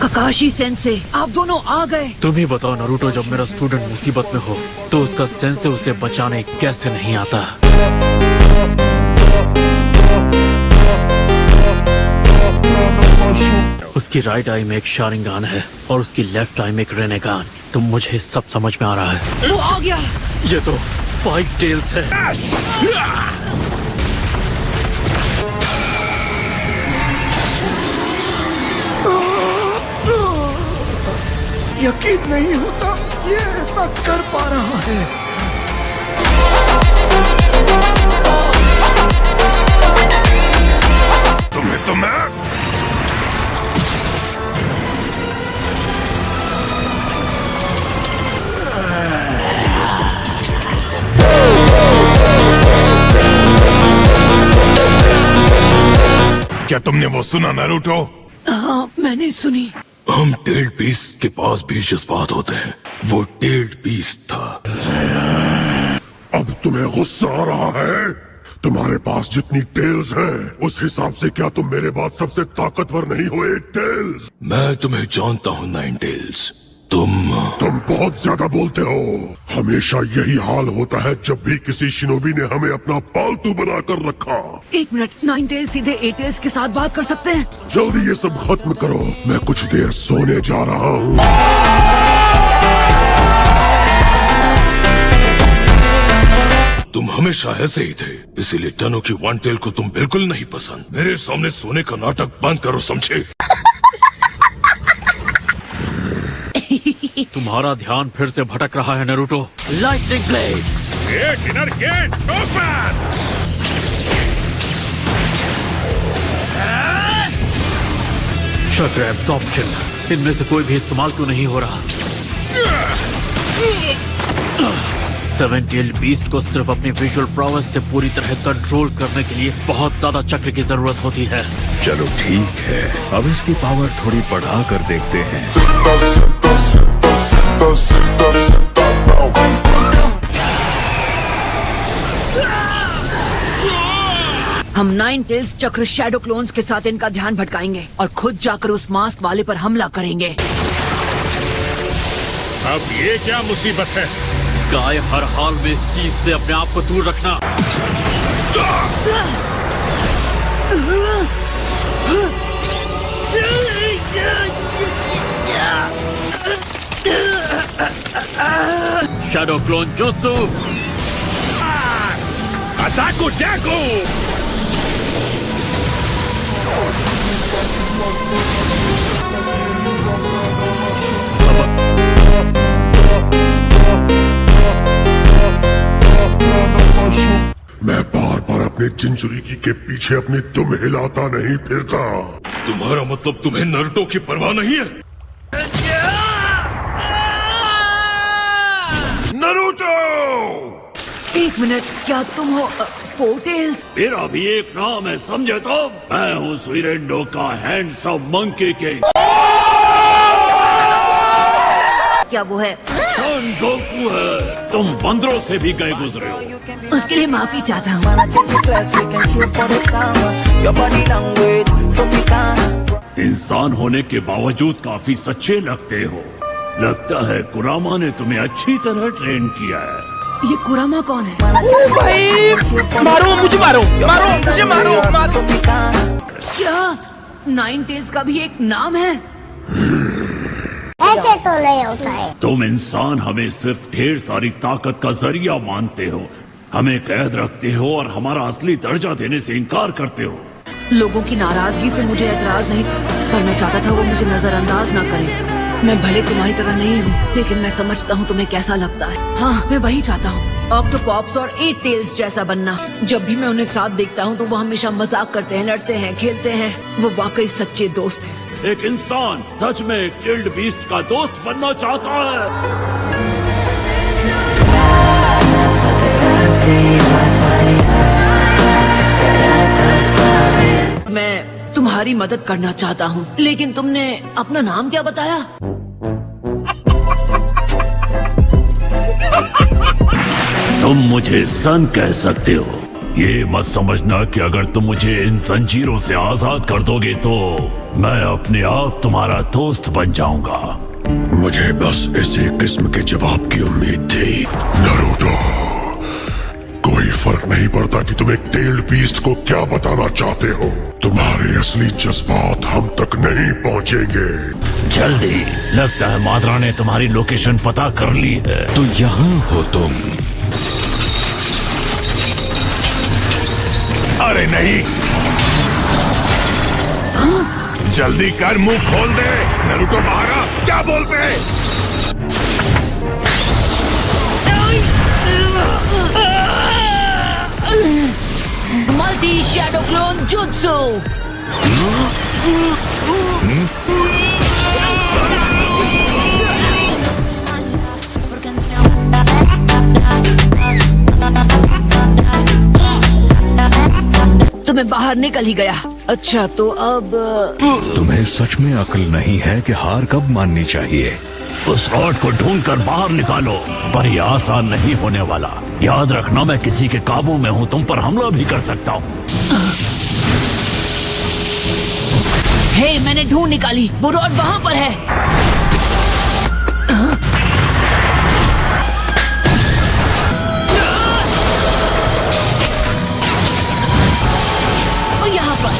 काकाशी sense, आप दोनों आ गए। तुम ही बताओ नारुतो, जब मेरा स्टूडेंट मुसीबत में हो तो उसका सेंसे उसे बचाने कैसे नहीं आता? उसकी राइट आई में एक शारिंगान है और उसकी लेफ्ट आई में एक रेनेगान। तो मुझे सब समझ में आ रहा है। वो आ गया। ये तो 5 टेल्स है। यकीन नहीं होता ये ऐसा कर पा रहा है। तुम्हें तो मैं क्या तुमने वो सुना नारुतो? हाँ, मैंने सुनी। हम टेल्ड बीस्ट के पास भी जज्बात होते हैं। वो टेल्ड बीस्ट था। अब तुम्हें गुस्सा आ रहा है? तुम्हारे पास जितनी टेल्स हैं, उस हिसाब से क्या तुम मेरे बाद सबसे ताकतवर नहीं हो 8 टेल्स? मैं तुम्हें जानता हूँ 9 टेल्स। तुम बहुत ज्यादा बोलते हो। हमेशा यही हाल होता है जब भी किसी शिनोबी ने हमें अपना पालतू बनाकर रखा। 1 मिनट, 9 टेल्स सीधे 8 टेल्स के साथ बात कर सकते हैं? जल्दी ये सब खत्म करो, मैं कुछ देर सोने जा रहा हूँ। तुम हमेशा ऐसे ही थे, इसीलिए टनो की 1 टेल को तुम बिल्कुल नहीं पसंद। मेरे सामने सोने का नाटक बंद करो, समझे? तुम्हारा ध्यान फिर से भटक रहा है नारुतो। Lightning blade. चक्र एब्जॉर्प्शन। इनमें से कोई भी इस्तेमाल क्यों नहीं हो रहा? 7 टेल्ड बीस्ट को सिर्फ अपनी विजुअल प्रोवेस से पूरी तरह कंट्रोल करने के लिए बहुत ज्यादा चक्र की जरूरत होती है। चलो ठीक है, अब इसकी पावर थोड़ी बढ़ा कर देखते हैं। हम 9 टेल्स चक्र शैडो क्लोन्स के साथ इनका ध्यान भटकाएंगे और खुद जाकर उस मास्क वाले पर हमला करेंगे। अब ये क्या मुसीबत है? गाय हर हाल में इस चीज से अपने आप को दूर रखना। शैडो क्लोन जुत्सु। अटाको जैको। मैं बार बार अपने जिंजुरिकी के पीछे अपनी दुम हिलाता नहीं फिरता। तुम्हारा मतलब तुम्हें नारुतो की परवाह नहीं है? नारुतो! 1 मिनट, क्या तुम हो 4 टेल्स? मेरा भी एक नाम है, समझे तो? मैं हूँ सुइरेंडो का हैंडसम मंकी किंग। क्या वो है? सन गोकू है। तुम बंदरों से भी गए गुजरे हो। उसके लिए माफी चाहता हूँ। इंसान होने के बावजूद काफी सच्चे लगते हो। लगता है कुरामा ने तुम्हें अच्छी तरह ट्रेन किया है। ये कुरामा कौन है? भाई मारो मुझे, मारो मुझे, मारो। क्या 9 टेल्स का भी एक नाम है? ऐसे तो नहीं होता है। तुम इंसान हमें सिर्फ ढेर सारी ताकत का जरिया मानते हो, हमें कैद रखते हो और हमारा असली दर्जा देने से इनकार करते हो। लोगों की नाराजगी से मुझे एतराज नहीं था, पर मैं चाहता था वो मुझे नजरअंदाज ना करें। मैं भले तुम्हारी तरह नहीं हूँ, लेकिन मैं समझता हूँ तुम्हें कैसा लगता है। हाँ, मैं वही चाहता हूँ, ऑक्टोपॉप्स और 8 टेल्स जैसा बनना। जब भी मैं उन्हें साथ देखता हूँ तो वो हमेशा मजाक करते हैं, लड़ते हैं, खेलते हैं। वो वाकई सच्चे दोस्त हैं। एक इंसान सच में एक टेल्ड बीस्ट का दोस्त बनना चाहता है। मैं तुम्हारी मदद करना चाहता हूँ, लेकिन तुमने अपना नाम क्या बताया? तुम मुझे सन कह सकते हो। ये मत समझना कि अगर तुम मुझे इन जंजीरों से आजाद कर दोगे तो मैं अपने आप तुम्हारा दोस्त बन जाऊंगा। मुझे बस इसी किस्म के जवाब की उम्मीद थी। नारुतो, कोई फर्क नहीं पड़ता कि तुम एक टेल्ड बीस्ट को क्या बताना चाहते हो। तुम्हारे असली जज्बात हम तक नहीं पहुंचेंगे। जल्दी, लगता है माद्रा ने तुम्हारी लोकेशन पता कर ली है। तो यहाँ हो तुम। अरे नहीं, जल्दी कर, मुंह खोल दे। नारुतो बाहर आ, क्या बोलते हैं? Multi shadow clone jutsu. तो मैं बाहर निकल ही गया। अच्छा तो अब तुम्हें सच में अकल नहीं है कि हार कब माननी चाहिए। उस रॉड को ढूंढकर बाहर निकालो, पर यह आसान नहीं होने वाला। याद रखना, मैं किसी के काबू में हूँ, तुम पर हमला भी कर सकता हूँ। हे, मैंने ढूंढ निकाली, वो रॉड वहाँ पर है। वो यहाँ पर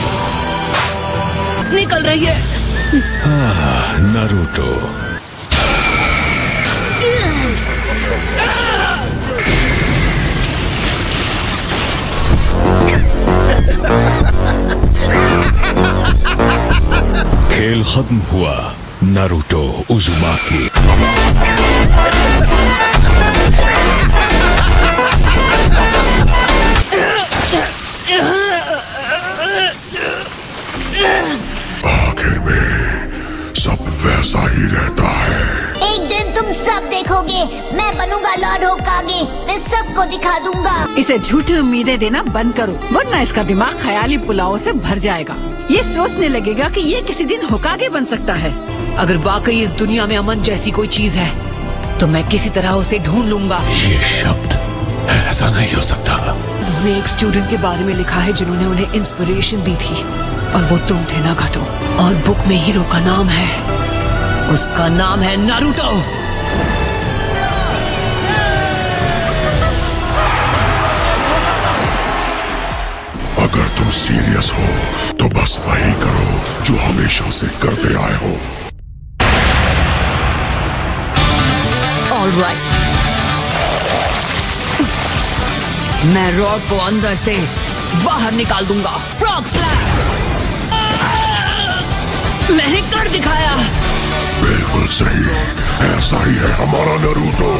निकल रही है। नारुतो, खेल खत्म हुआ। Naruto Uzumaki. आखिर में सब वैसा ही रहता है। एक दिन तुम सब देखोगे, मैं बनूंगा लॉर्ड होकागे। मैं सबको दिखा दूंगा। इसे झूठी उम्मीदें देना बंद करो, वरना इसका दिमाग ख्याली पुलाव से भर जाएगा। ये सोचने लगेगा कि ये किसी दिन होकागे बन सकता है। अगर वाकई इस दुनिया में अमन जैसी कोई चीज है तो मैं किसी तरह उसे ढूंढ लूंगा। ये शब्द ऐसा नहीं हो सकता। उन्होंने एक स्टूडेंट के बारे में लिखा है जिन्होंने उन्हें इंस्पिरेशन दी थी, और वो तुम थे नागाटो। और बुक में हीरो का नाम है, उसका नाम है नारुतो। अगर तुम सीरियस हो तो बस वही करो जो हमेशा से करते आए हो। ऑल राइट, मैं रॉड को अंदर से बाहर निकाल दूंगा। फ्रॉग स्लैप, मैंने कर दिखाया। बिल्कुल सही, ऐसा ही है हमारा नारुतो।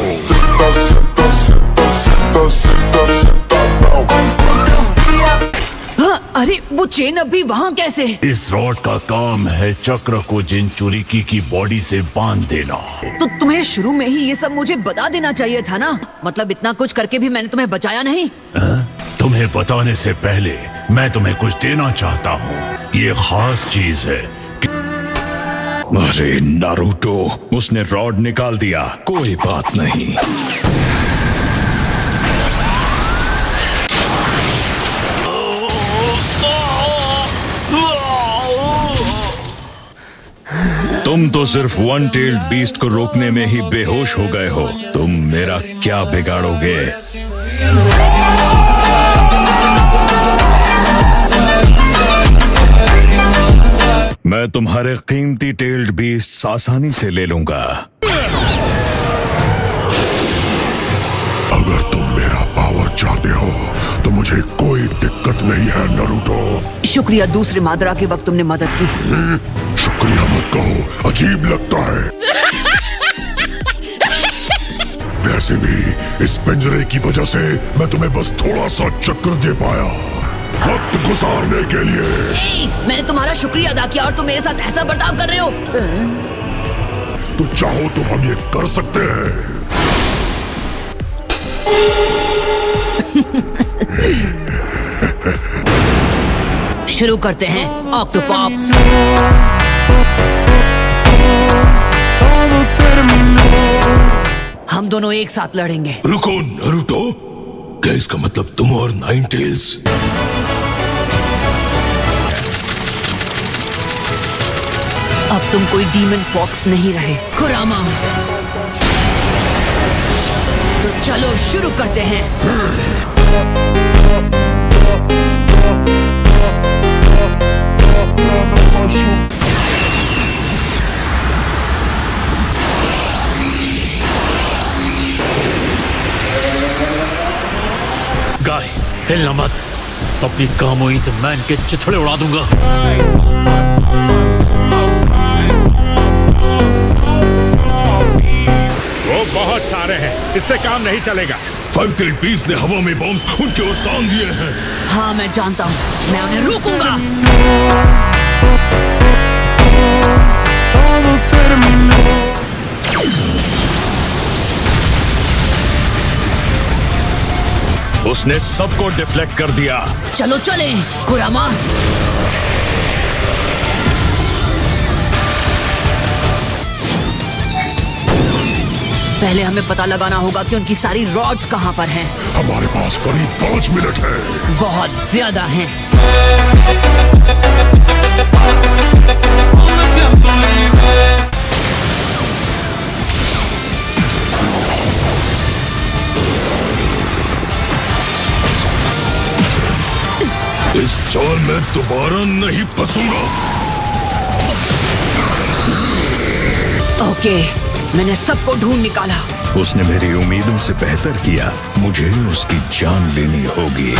हाँ, अरे वो चेन अभी वहाँ कैसे? इस रॉड का काम है चक्र को जिनचुरिकी की बॉडी से बांध देना। तो तुम्हें शुरू में ही ये सब मुझे बता देना चाहिए था ना। मतलब इतना कुछ करके भी मैंने तुम्हें बचाया नहीं। तुम्हें बताने से पहले मैं तुम्हें कुछ देना चाहता हूँ। ये खास चीज है। अरे नारुतो, उसने रॉड निकाल दिया, कोई बात नहीं। तुम तो सिर्फ वन टेल्ड बीस्ट को रोकने में ही बेहोश हो गए हो। तुम मेरा क्या बिगाड़ोगे? मैं तुम्हारे कीमती टेल्ड बीस्ट आसानी से ले लूंगा। अगर तुम मेरा पावर चाहते हो तो मुझे कोई दिक्कत नहीं है नारुतो। शुक्रिया, दूसरे मादरा के वक्त तुमने मदद की। शुक्रिया मत कहो, अजीब लगता है। वैसे भी इस पिंजरे की वजह से मैं तुम्हें बस थोड़ा सा चक्र दे पाया, वक्त गुजारने के लिए। मैंने तुम्हारा शुक्रिया अदा किया और तुम मेरे साथ ऐसा बर्ताव कर रहे हो। तो चाहो तो हम ये कर सकते हैं। शुरू करते हैं ऑक्टोपॉप्स। हम दोनों एक साथ लड़ेंगे। रुको नारुतो, क्या इसका मतलब तुम और नाइन टेल्स? अब तुम कोई डीमन फॉक्स नहीं रहे, खुरामा। तो चलो शुरू करते हैं। गाय, हिलना मत। अपनी कामोई से मैं इनके चिथड़े उड़ा दूंगा। वो बहुत सारे हैं, इससे काम नहीं चलेगा। फाइव टेल्ड बीस्ट ने हवा में बॉम्ब्स उनके ओर तान दिए हैं। हाँ, मैं जानता हूँ, मैं उन्हें रोकूंगा। उसने सबको डिफ्लेक्ट कर दिया। चलो चले, कुरामा। पहले हमें पता लगाना होगा कि उनकी सारी रॉड्स कहाँ पर हैं। हमारे पास करीब 5 मिनट है। बहुत ज्यादा हैं। इस जाल में दोबारा नहीं फंसूंगा। ओके, मैंने सबको ढूंढ निकाला। उसने मेरी उम्मीदों से बेहतर किया। मुझे उसकी जान लेनी होगी।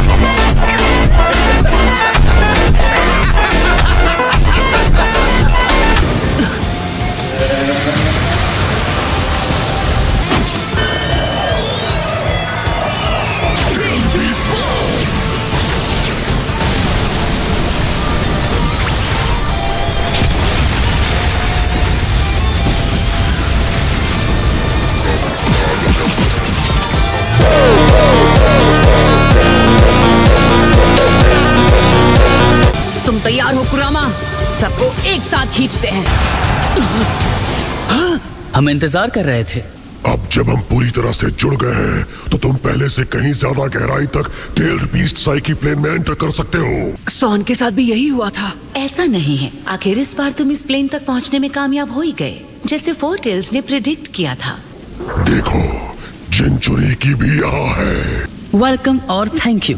तैयार हो कुरामा? सबको एक साथ खींचते हैं। हम इंतजार कर रहे थे। अब जब हम पूरी तरह से जुड़ गए हैं तो तुम पहले से कहीं ज्यादा गहराई तक टेल्ड बीस्ट साइकी प्लेन में एंटर कर सकते हो। सॉन के साथ भी यही हुआ था। ऐसा नहीं है, आखिर इस बार तुम इस प्लेन तक पहुंचने में कामयाब हो ही गए, जैसे फोर टेल्स ने प्रेडिक्ट किया था। देखो, जिनचुरी की भी यहाँ है। वेलकम और थैंक यू।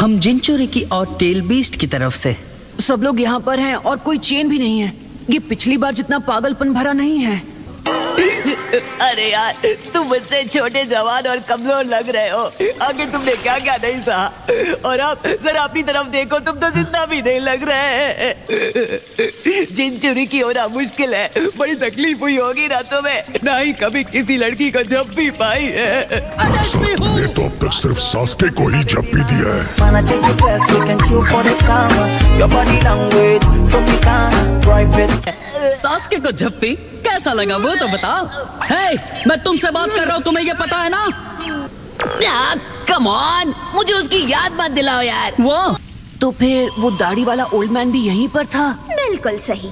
हम जिनचुरी की और टेल बीस्ट की तरफ से। सब लोग यहाँ पर हैं और कोई चेन भी नहीं है। ये पिछली बार जितना पागलपन भरा नहीं है। अरे यार, तुम मुझसे छोटे, जवान और कमजोर लग रहे हो। आखिर तुमने क्या क्या नहीं सहा, और अब जरा अपनी तरफ देखो, तुम तो जितना भी नहीं लग रहे। जिनचुरी की होना मुश्किल है। बड़ी तकलीफ हुई होगी ना तुम्हें, ना ही कभी किसी लड़की को झप्पी पाई है। तुमने तो अब तक सिर्फ सास्के को ही झप्पी दिया है। सास्के को झप्पी कैसा लगा वो तो बताओ। हे, मैं तुमसे बात कर रहा हूँ, तुम्हें ये पता है ना? कम ऑन, मुझे उसकी याद मत दिलाओ यार। वो तो फिर वो दाढ़ी वाला ओल्ड मैन भी यहीं पर था? बिल्कुल सही।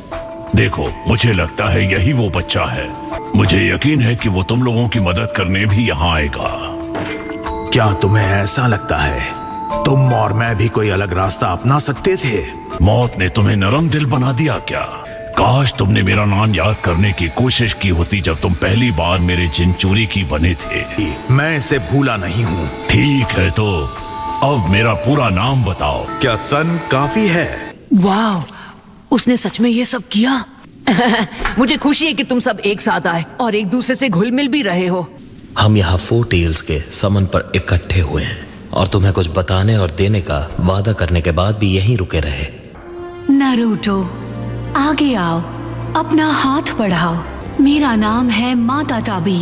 देखो, मुझे लगता है यही वो बच्चा है। मुझे यकीन है कि वो तुम लोगों की मदद करने भी यहाँ आएगा। क्या तुम्हें ऐसा लगता है तुम और मैं भी कोई अलग रास्ता अपना सकते थे? मौत ने तुम्हें नरम दिल बना दिया क्या? काश तुमने मेरा नाम याद करने की कोशिश की होती जब तुम पहली बार मेरे जिनचुरी की बने थे। मैं इसे भूला नहीं हूँ। ठीक है, तो अब मेरा पूरा नाम बताओ। क्या सन काफी है? वाह, उसने सच में ये सब किया। मुझे खुशी है कि तुम सब एक साथ आए और एक दूसरे से घुल मिल भी रहे हो। हम यहाँ फोर टेल्स के समन पर इकट्ठे हुए हैं और तुम्हें कुछ बताने और देने का वादा करने के बाद भी यहीं रुके रहे। नारुतो, आगे आओ, अपना हाथ बढ़ाओ। मेरा नाम है माता ताबी।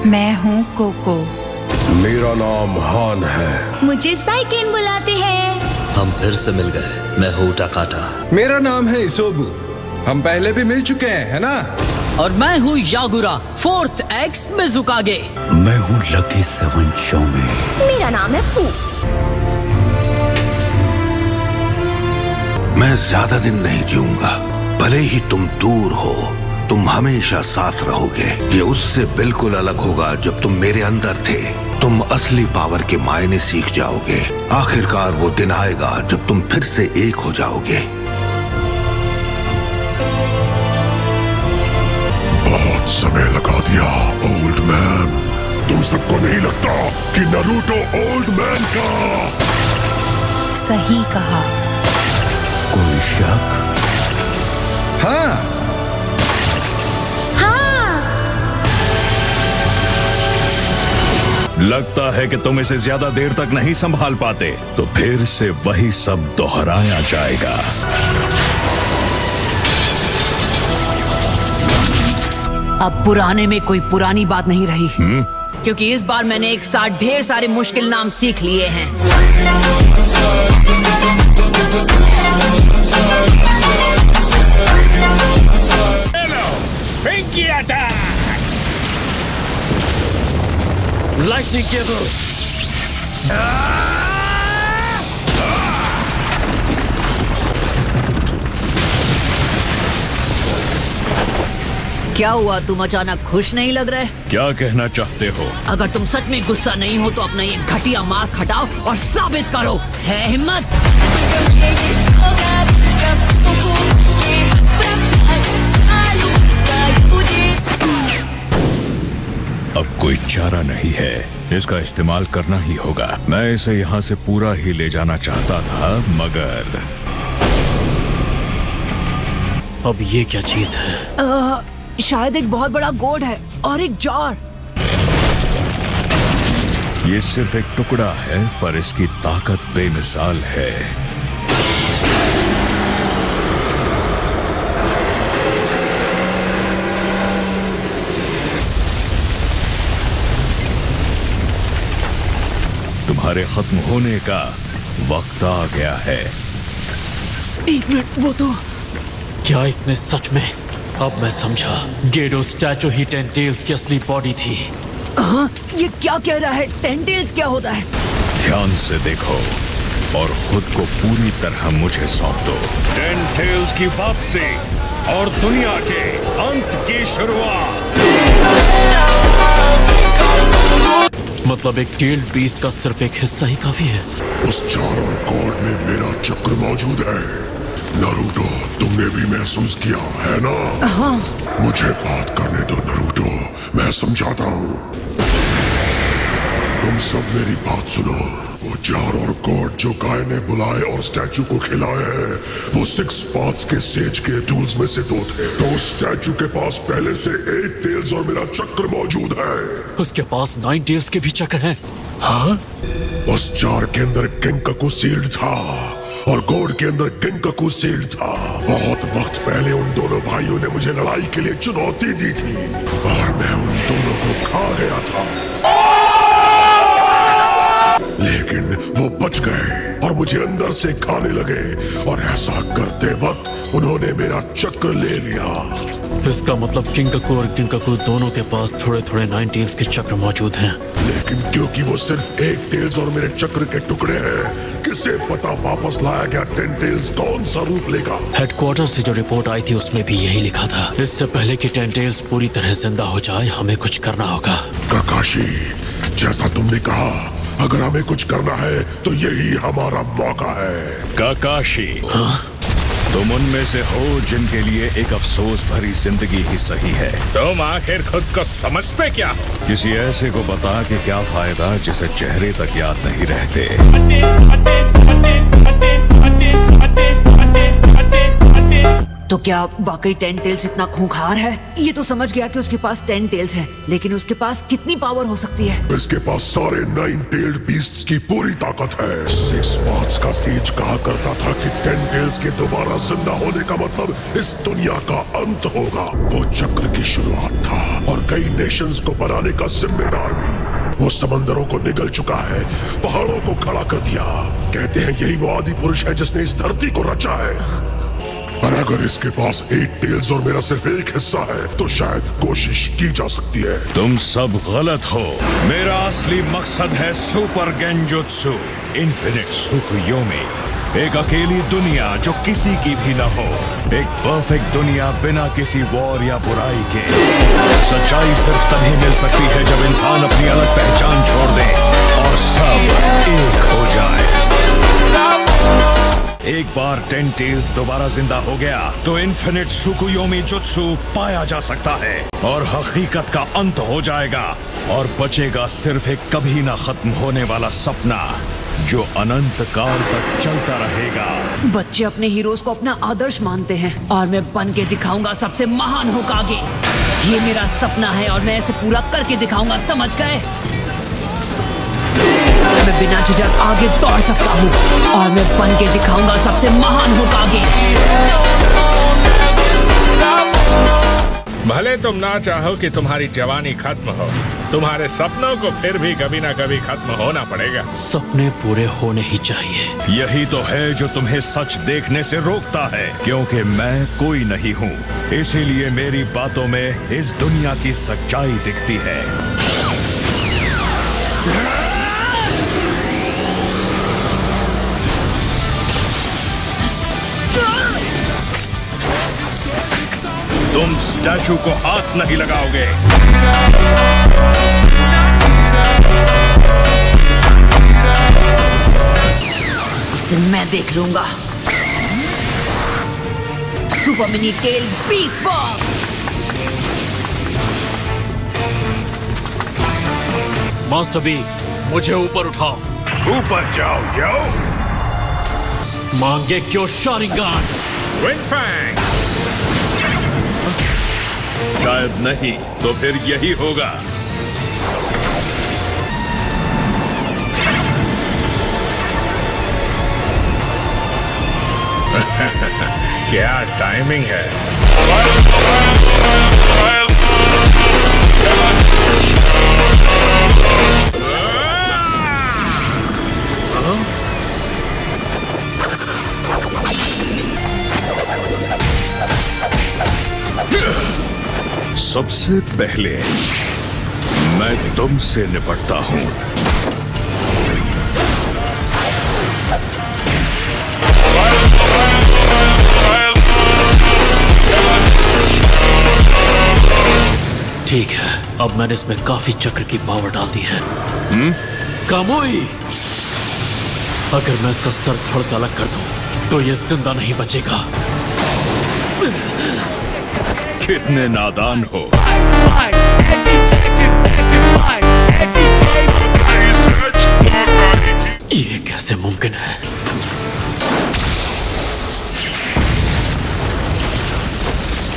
मैं हूँ कोको। मेरा नाम हान है। मुझे साइकेन बुलाते हैं। हम फिर से मिल गए। मैं हूँ टाकाटा। मेरा नाम है इसोबु। हम पहले भी मिल चुके हैं, है ना? और मैं हूँ यागुरा, 4th एक्स मिजुकागे। मैं हूँ लकी 7 शोमे। मेरा नाम है फू। मैं ज्यादा दिन नहीं जीऊंगा। भले ही तुम दूर हो, तुम हमेशा साथ रहोगे। ये उससे बिल्कुल अलग होगा जब तुम मेरे अंदर थे। तुम असली पावर के मायने सीख जाओगे। आखिरकार वो दिन आएगा जब तुम फिर से एक हो जाओगे। बहुत समय लगा दिया ओल्ड मैन। तुम सबको नहीं लगता कि नारुतो ओल्ड मैन का? सही कहा। कोई शक? हाँ। लगता है कि तुम इसे ज्यादा देर तक नहीं संभाल पाते, तो फिर से वही सब दोहराया जाएगा। अब पुराने में कोई पुरानी बात नहीं रही, क्योंकि इस बार मैंने एक साथ ढेर सारे मुश्किल नाम सीख लिए हैं। Lightning Cable! क्या हुआ, तुम अचानक खुश नहीं लग रहे? क्या कहना चाहते हो? अगर तुम सच में गुस्सा नहीं हो तो अपना ये घटिया मास्क हटाओ और साबित करो, है हिम्मत? अब कोई चारा नहीं है, इसका इस्तेमाल करना ही होगा। मैं इसे यहाँ से पूरा ही ले जाना चाहता था, मगर अब ये क्या चीज है? शायद एक बहुत बड़ा गोड है और एक जार। ये सिर्फ एक टुकड़ा है, पर इसकी ताकत बेमिसाल है। तुम्हारे खत्म होने का वक्त आ गया है। एक मिनट, वो तो क्या इसने सच में? अब मैं समझा, गेडो स्टैचू ही टेंटेल्स की असली बॉडी थी। हाँ, ये क्या कह रहा है? टेंटेल्स क्या होता है? ध्यान से देखो और खुद को पूरी तरह मुझे सौंप दो। टेंटेल्स की वापसी और दुनिया के अंत की शुरुआत। मतलब एक टेल्ड बीस्ट का सिर्फ एक हिस्सा ही काफी है? उस जार और कॉर्ड में मेरा चक्र मौजूद है। नारुतो, तुमने भी महसूस किया है ना? हाँ। मुझे बात करने दो नारुतो, मैं समझाता हूँ। तुम सब मेरी बात सुनो। वो जार और कॉर्ड जो गाय ने बुलाए और स्टैचू को खिलाए हैं, वो 6 पाथ्स के सेज के टूल्स में से 2 थे। तो उस स्टैचू के पास पहले से 8 टेल्स और मेरा चक्र मौजूद है। उसके पास 9 टेल्स के भी चक्र हैं। हाँ? उस जार के अंदर किंकाकू सील्ड था और गोड के अंदर किंकाकू सील्ड था। बहुत वक्त पहले उन दोनों भाइयों ने मुझे लड़ाई के लिए चुनौती दी थी और मैं उन दोनों को खा गया था, लेकिन वो बच गए और मुझे अंदर से खाने लगे, और ऐसा करते वक्त उन्होंने मेरा चक्र ले लिया। इसका मतलब किंकाकू और गिंकाकू दोनों के पास थोड़े थोड़े 9 टेल्स के चक्र मौजूद हैं। लेकिन क्योंकि वो सिर्फ 1 टेल्स और मेरे चक्र के टुकड़े हैं, किसे पता वापस लाया गया 10 टेल्स कौन सा रूप लेगा। हेडक्वार्टर से जो रिपोर्ट आई थी उसमें भी यही लिखा था। इससे पहले कि 10 टेल्स पूरी तरह जिंदा हो जाए, हमें कुछ करना होगा। काकाशी, जैसा तुमने कहा, अगर हमें कुछ करना है तो यही हमारा मौका है। काकाशी, तुम उनमें से हो जिनके लिए एक अफसोस भरी जिंदगी ही सही है। तुम आखिर खुद को समझते क्या हो? किसी ऐसे को बता कि क्या फायदा जिसे चेहरे तक याद नहीं रहते। तो क्या वाकई 10 टेल्स इतना खूंखार है? ये तो समझ गया कि उसके पास 10 टेल्स हैं, लेकिन उसके पास कितनी पावर हो सकती है? इसके पास सारे 9 टेल्ड बीस्ट्स की पूरी ताकत है। 6 पाथ्स का सेज कहा करता था कि 10 टेल्स के दोबारा जिंदा होने का मतलब इस दुनिया का अंत होगा। वो चक्र की शुरुआत था और कई नेशंस को बनाने का जिम्मेदार भी। वो समंदरों को निगल चुका है, पहाड़ों को खड़ा कर दिया। कहते हैं यही वो आदि पुरुष है जिसने इस धरती को रचा है। और अगर इसके पास 8 टेल्स और मेरा सिर्फ एक हिस्सा है, तो शायद कोशिश की जा सकती है। तुम सब गलत हो। मेरा असली मकसद है सुपर गेंजुत्सु, इन्फिनिट सुकुयोमी। एक अकेली दुनिया जो किसी की भी न हो, एक परफेक्ट दुनिया बिना किसी वॉर या बुराई के। सच्चाई सिर्फ तभी मिल सकती है जब इंसान अपनी अलग पहचान छोड़ दे और सब एक हो जाए। एक बार 10 टेल्स दोबारा जिंदा हो गया तो इन्फिनिट सुकुयोमी जुत्सु पाया जा सकता है और हकीकत का अंत हो जाएगा और बचेगा सिर्फ एक कभी ना खत्म होने वाला सपना जो अनंत काल तक चलता रहेगा। बच्चे अपने हीरोज को अपना आदर्श मानते हैं और मैं बन के दिखाऊंगा सबसे महान होकागे। ये मेरा सपना है और मैं इसे पूरा करके दिखाऊंगा, समझ गए? मैं बिना झिझक आगे दौड़ सकता हूँ और मैं बन के दिखाऊंगा सबसे महान होकागे। भले तुम ना चाहो कि तुम्हारी जवानी खत्म हो, तुम्हारे सपनों को फिर भी कभी ना कभी खत्म होना पड़ेगा। सपने पूरे होने ही चाहिए। यही तो है जो तुम्हें सच देखने से रोकता है, क्योंकि मैं कोई नहीं हूँ, इसीलिए मेरी बातों में इस दुनिया की सच्चाई दिखती है। तुम स्टैचू को हाथ नहीं लगाओगे। उसे मैं देख लूंगा। Super mini tail beast box. Master Bee, मुझे ऊपर उठाओ। ऊपर जाओ यो। मांगे क्यों शारिंगान? Wing Fang. शायद नहीं तो फिर यही होगा। क्या टाइमिंग है। सबसे पहले मैं तुमसे निपटता हूं। ठीक है, अब मैंने इसमें काफी चक्र की पावर डाल दी है। कामुई, अगर मैं इसका सर थोड़ा सा अलग कर दूं तो ये जिंदा नहीं बचेगा। कितने नादान हो। ये कैसे मुमकिन है?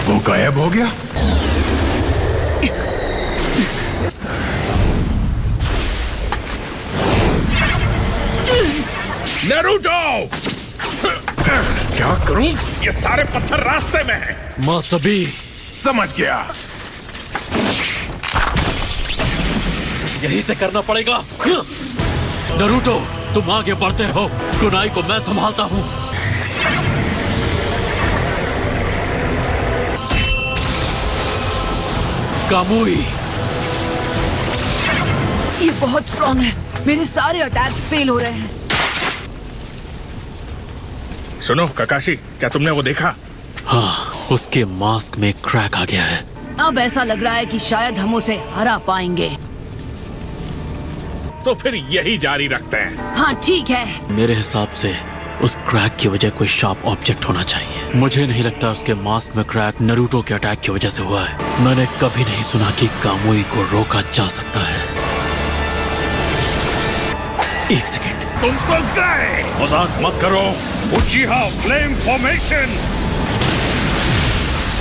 वो गायब हो गया। नारुतो! क्या करूं? ये सारे पत्थर रास्ते में हैं। मास्टर बी, समझ गया। यही से करना पड़ेगा। नारुतो, तुम आगे बढ़ते रहो, कुनाई को मैं संभालता हूँ। कामुई, ये बहुत स्ट्रॉन्ग है, मेरे सारे अटैक्स फेल हो रहे हैं। सुनो ककाशी, क्या तुमने वो देखा? हाँ, उसके मास्क में क्रैक आ गया है। अब ऐसा लग रहा है कि शायद हम उसे हरा पाएंगे। तो फिर यही जारी रखते हैं। हाँ ठीक है। मेरे हिसाब से उस क्रैक की वजह कोई शार्प ऑब्जेक्ट होना चाहिए। मुझे नहीं लगता उसके मास्क में क्रैक नारुतो के अटैक की वजह से हुआ है। मैंने कभी नहीं सुना कि कामुई को रोका जा सकता है। एक सेकेंड। तुम तो गए। मजाक मत करो। उचिहा फ्लेम फॉर्मेशन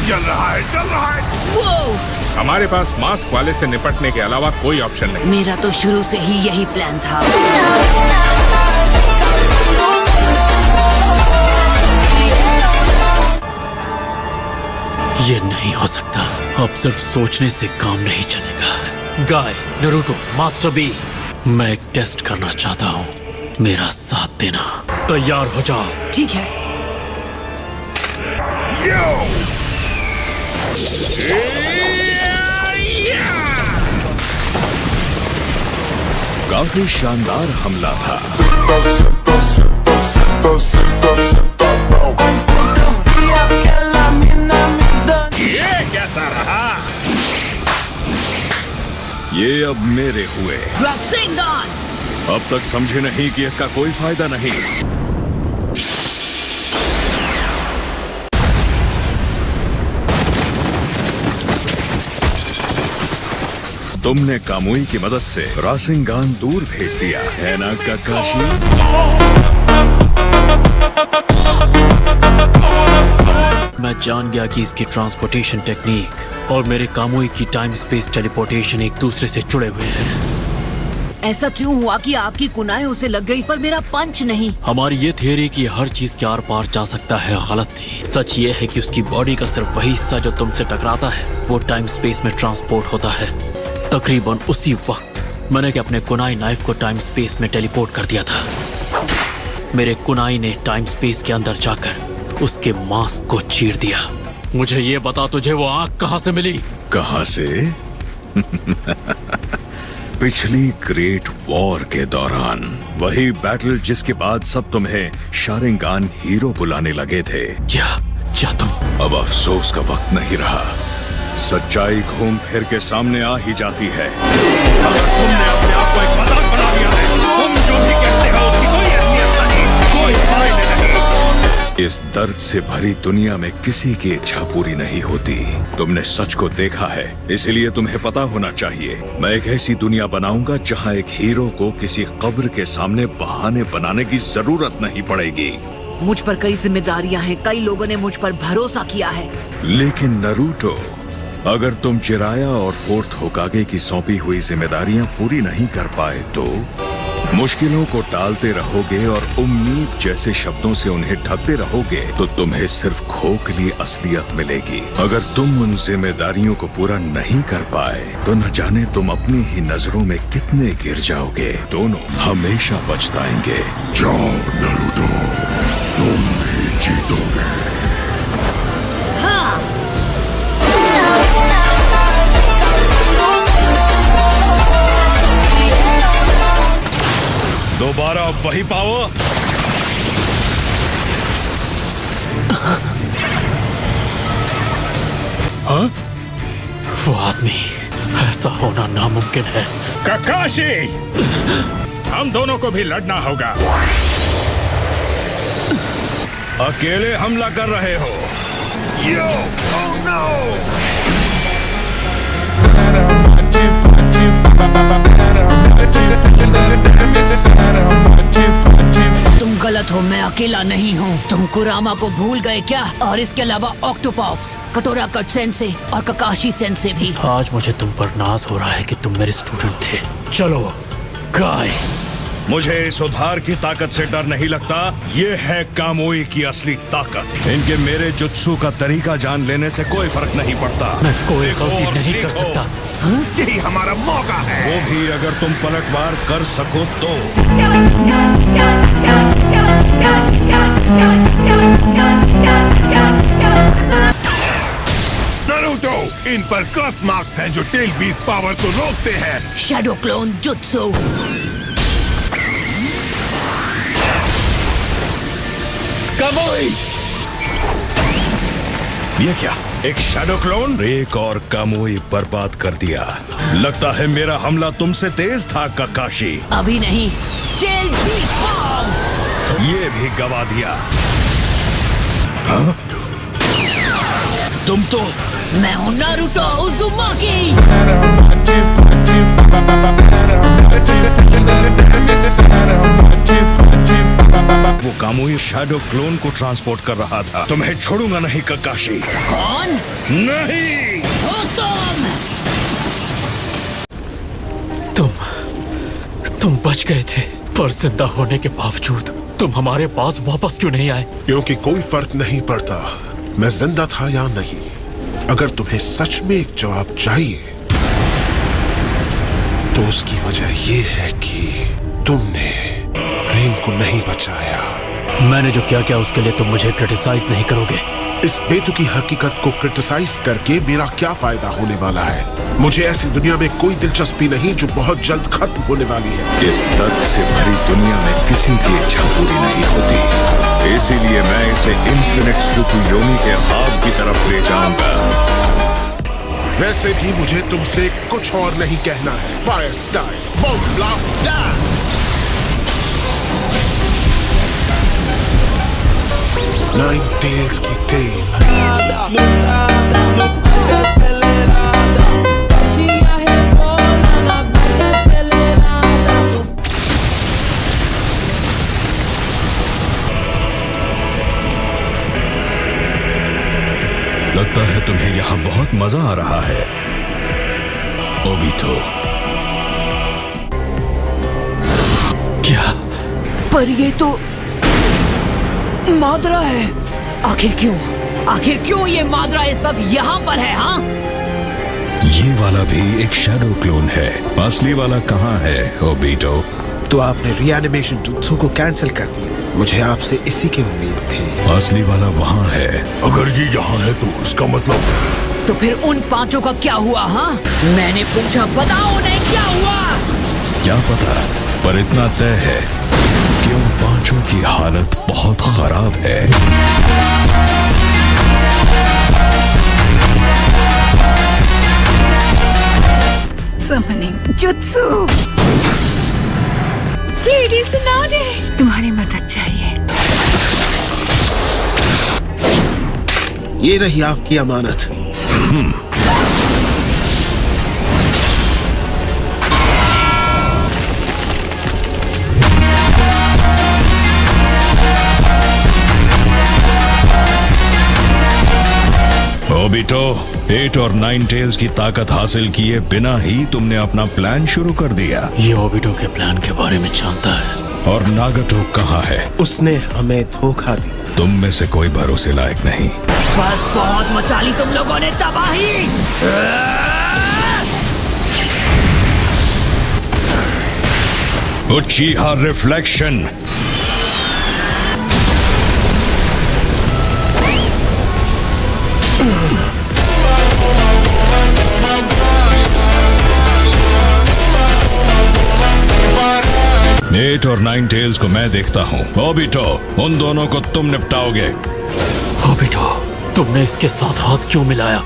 चल रहा है, चल रहा है। वो हमारे पास मास्क वाले से निपटने के अलावा कोई ऑप्शन नहीं। मेरा तो शुरू से ही यही प्लान था। ये नहीं हो सकता। अब सिर्फ सोचने से काम नहीं चलेगा। गाय, नारुतो, मास्टर बी, मैं एक टेस्ट करना चाहता हूँ। मेरा साथ देना। तैयार हो जाओ। ठीक है। काफी शानदार हमला था। ये कैसा रहा? ये अब मेरे हुए। रासिंगान! अब तक समझे नहीं कि इसका कोई फायदा नहीं। तुमने कामुई की मदद से रासिंगान दूर भेज दिया है ना काकाशी? मैं जान गया कि इसकी ट्रांसपोर्टेशन टेक्निक और मेरे कामुई की टाइम स्पेस टेलीपोर्टेशन एक दूसरे से जुड़े हुए हैं। ऐसा क्यों हुआ कि आपकी कुनाएं उसे लग गई पर मेरा पंच नहीं? हमारी ये थियरी कि हर चीज के आर पार जा सकता है गलत थी। सच ये है कि उसकी बॉडी का सिर्फ वही हिस्सा जो तुमसे टकराता है वो टाइम स्पेस में ट्रांसपोर्ट होता है। तकरीबन उसी वक्त मैंने अपने कुनाई नाइफ को टाइम स्पेस में टेलीपोर्ट कर दिया था। मेरे कुनाई ने टाइम स्पेस के अंदर जाकर उसके मांस को चीर दिया। मुझे ये बता, तुझे वो आंख कहाँ से मिली? कहाँ से? पिछली ग्रेट वॉर के दौरान, वही बैटल जिसके बाद सब तुम्हें शारिंगान हीरो बुलाने लगे थे। क्या तुम? अब अफसोस का वक्त नहीं रहा। सच्चाई घूम फिर के सामने आ ही जाती है। अगर तुमने अपने आप को एक मजाक बना लिया है, तुम जो भी कहते हो उसकी कोई अहमियत नहीं, कोई मायने नहीं। इस दर्द से भरी दुनिया में किसी की इच्छा पूरी नहीं होती। तुमने सच को देखा है, इसीलिए तुम्हें पता होना चाहिए। मैं एक ऐसी दुनिया बनाऊंगा जहां एक हीरो को किसी कब्र के सामने बहाने बनाने की जरूरत नहीं पड़ेगी। मुझ पर कई जिम्मेदारियां हैं, कई लोगों ने मुझ पर भरोसा किया है। लेकिन नरूटो, अगर तुम जिराया और फोर्थ होकागे की सौंपी हुई जिम्मेदारियां पूरी नहीं कर पाए तो मुश्किलों को टालते रहोगे और उम्मीद जैसे शब्दों से उन्हें ढकते रहोगे तो तुम्हें सिर्फ खोखली असलियत मिलेगी। अगर तुम उन जिम्मेदारियों को पूरा नहीं कर पाए तो न जाने तुम अपनी ही नजरों में कितने गिर जाओगे। दोनों हमेशा पछताएंगे। जाओ नरूटो, तुम भी जीतोगे। दोबारा वही पाओ। हाँ? वो आदमी, ऐसा होना नामुमकिन है। काकाशी, हम दोनों को भी लड़ना होगा। अकेले हमला कर रहे हो? यो, oh no! तुम गलत हो, मैं अकेला नहीं हूँ। तुम कुरामा को भूल गए क्या? और इसके अलावा ऑक्टोपॉक्स, कटोरा कट सेंसे और ककाशी सेंसे भी। आज मुझे तुम पर नाज हो रहा है कि तुम मेरे स्टूडेंट थे। चलो गाय। मुझे इस उधार की ताकत से डर नहीं लगता। ये है कामुई की असली ताकत। इनके मेरे जुत्सु का तरीका जान लेने से कोई फर्क नहीं पड़ता। मैं कोई गलती नहीं कर सकता। यही हमारा मौका है। वो भी अगर तुम पलटवार कर सको तो। नारुतो, इन पर क्रॉस मार्क्स हैं जो टेल बीस्ट पावर को रोकते हैं। शैडो क्लोन जुत्सु। कामुई! ये क्या, एक शैडो क्लोन? एक और कामुई बर्बाद कर दिया। लगता है मेरा हमला तुमसे तेज था काकाशी। अभी नहीं। Tail beast power! ये भी गवा दिया। हाँ? तुम तो मैं हूँ नारुतो उज़ुमाकी। वो कामुई शैडो क्लोन को ट्रांसपोर्ट कर रहा था। तुम्हें छोड़ूंगा नहीं काकाशी। कौन? नहीं। तुम बच गए थे, पर जिंदा होने के बावजूद तुम हमारे पास वापस क्यों नहीं आए? क्योंकि कोई फर्क नहीं पड़ता मैं जिंदा था या नहीं। अगर तुम्हें सच में एक जवाब चाहिए तो उसकी वजह ये है कि तुमने प्रेम को नहीं बचाया। मैंने जो क्या किया उसके लिए तुम मुझे क्रिटिसाइज नहीं करोगे? इस बेतुकी हकीकत को क्रिटिसाइज करके मेरा क्या फायदा होने वाला है? मुझे ऐसी दुनिया में कोई दिलचस्पी नहीं जो बहुत जल्द खत्म होने वाली है। इस दर्द से भरी दुनिया में किसी की इच्छा पूरी नहीं होती, इसीलिए मैं इसे इन्फिनिट सुकुयोमी के ख्वाब की तरफ ले जाऊंगा। वैसे भी मुझे तुमसे कुछ और नहीं कहना है। Fire style, bomb blast, dance. Nine tails की टेल। लगता है तुम्हें यहाँ बहुत मजा आ रहा है, ओबिटो। क्या? पर ये तो माद्रा है। आखिर क्यों ये माद्रा इस वक्त यहाँ पर है? हाँ, ये वाला भी एक शैडो क्लोन है। असली वाला कहाँ है, ओबिटो? तो आपने रीएनिमेशन जुत्सु को कैंसिल कर दिया। मुझे आपसे इसी की उम्मीद थी। असली वाला वहाँ है। अगर ये यहाँ है तो उसका मतलब तो फिर उन पांचों का क्या हुआ? हाँ, मैंने पूछा, बताओ उन्हें क्या हुआ? क्या पता, पर इतना तय है कि उन पांचों की हालत बहुत खराब है। Summoning jutsu. लेडी सुनाडे, तुम्हारी मदद चाहिए। ये रही आपकी अमानत। ओबिटो, 8 और 9 टेल्स की ताकत हासिल किए बिना ही तुमने अपना प्लान शुरू कर दिया। ये ओबिटो के प्लान के बारे में जानता है। और नागाटो कहाँ है? उसने हमें धोखा दिया। तुम में से कोई भरोसे लायक नहीं। बस बहुत मचा ली तुम लोगों ने तबाही। उचिहा रिफ्लेक्शन। एट और 9 टेल्स को मैं देखता हूँ। ओबिटो, उन दोनों को तुम निपटाओगे। ओबिटो, तुमने इसके साथ हाथ क्यों मिलाया?